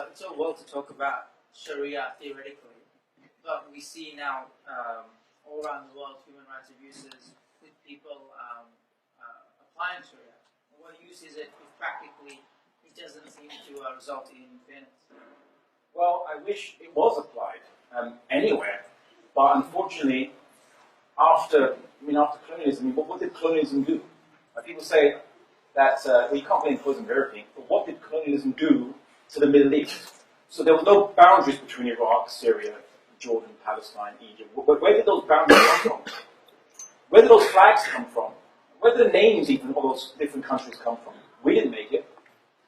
It's all well to talk about Sharia theoretically, but we see now all around the world human rights abuses with people applying Sharia. What use is it if practically it doesn't seem to result in fairness? Well, I wish it was applied anywhere, but unfortunately, after colonialism, what did colonialism do? People say that we can't blame colonialism for everything, but what did colonialism do to the Middle East? So there were no boundaries between Iraq, Syria, Jordan, Palestine, Egypt. Where did those boundaries come from? Where did those flags come from? Where did the names even of those different countries come from? We didn't make it.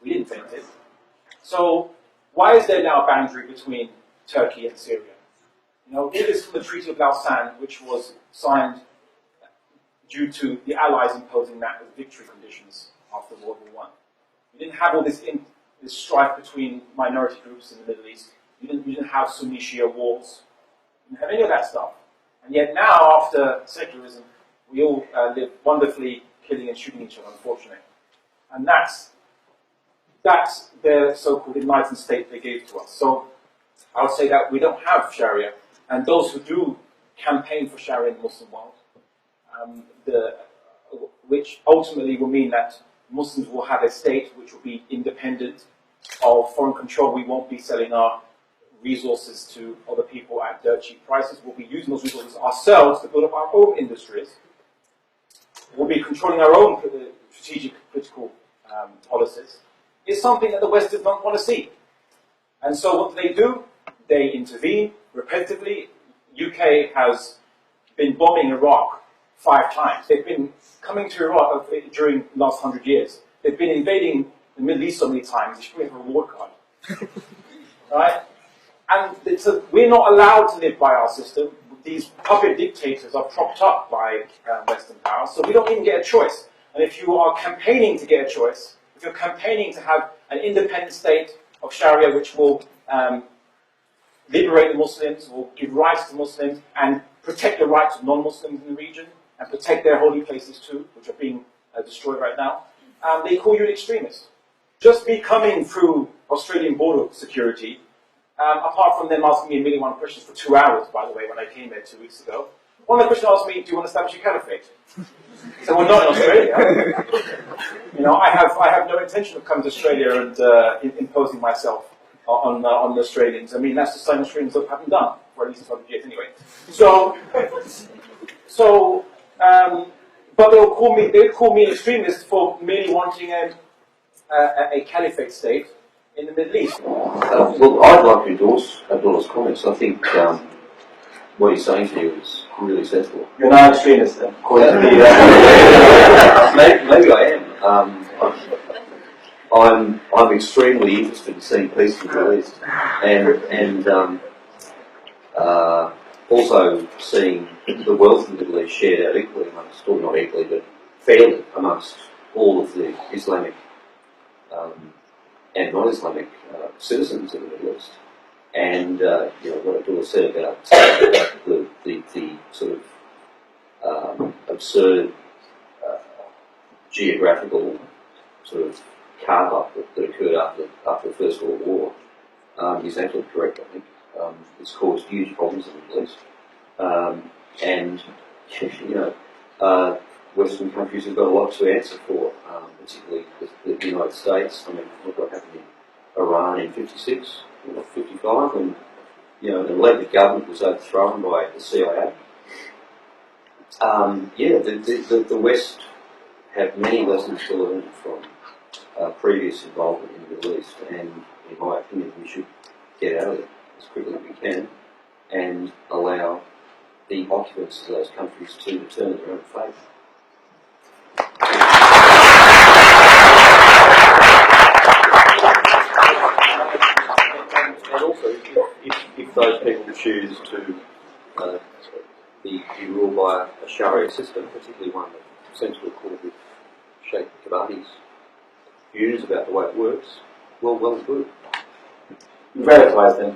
We didn't invent it. So why is there now a boundary between Turkey and Syria? It is from the Treaty of Lausanne, which was signed due to the Allies imposing that as victory conditions after World War I. You didn't have all this strife between minority groups in the Middle East. You didn't have Sunni Shia wars. You didn't have any of that stuff. And yet now, after secularism, we all live wonderfully killing and shooting each other, unfortunately. And that's their so-called enlightened state they gave to us. So I would say that we don't have Sharia, and those who do campaign for Sharia in the Muslim world, which ultimately will mean that Muslims will have a state which will be independent of foreign control. We won't be selling our resources to other people at dirt cheap prices. We'll be using those resources ourselves to build up our own industries. We'll be controlling our own strategic political policies. It's something that the West does not want to see. And so what do? They intervene repetitively. UK has been bombing Iraq 5 times. They've been coming to Iraq during the last 100 years. They've been invading the Middle East so many times, they should have a reward card. Right? And we're not allowed to live by our system. These puppet dictators are propped up by Western powers, so we don't even get a choice. And if you are campaigning to get a choice, if you're campaigning to have an independent state of Sharia which will liberate the Muslims, will give rights to Muslims, and protect the rights of non-Muslims in the region, and protect their holy places too, which are being destroyed right now, they call you an extremist. Just me coming through Australian border security, apart from them asking me a million and one questions for 2 hours, by the way, when I came here 2 weeks ago, one of the questions asked me, do you want to establish a caliphate? So we're not in Australia. I have no intention of coming to Australia and imposing myself on the Australians. I mean, that's the same Australians haven't done for at least 100 years anyway. But they'll call me an extremist for merely wanting a caliphate state in the Middle East. Well, I'd like to endorse Abdullah's comments. I think what he's saying to you is really sensible. You're not an extremist, then? Maybe I am. I'm extremely interested in seeing peace in the Middle East, and also seeing the wealth in the Middle East shared out equally amongst, or not equally, but fairly amongst all of the Islamic and non-Islamic citizens of the Middle East. And what Abdullah said about the sort of absurd geographical sort of carve-up that occurred after the First World War is absolutely correct, I think. It's caused huge problems in the Middle East. And Western countries have got a lot to answer for, particularly the United States. I mean, look what happened in Iran in 56, 55, when the elected government was overthrown by the CIA. The West have many lessons to learn from previous involvement in the Middle East, and in my opinion, we should get out of it as quickly as we can and allow the occupants of those countries to determine their own fate. And also, if those people choose to be ruled by a Sharia system, particularly one that seems to accord with Sheikh Kabati's views about the way it works, well and good. Radicalised then.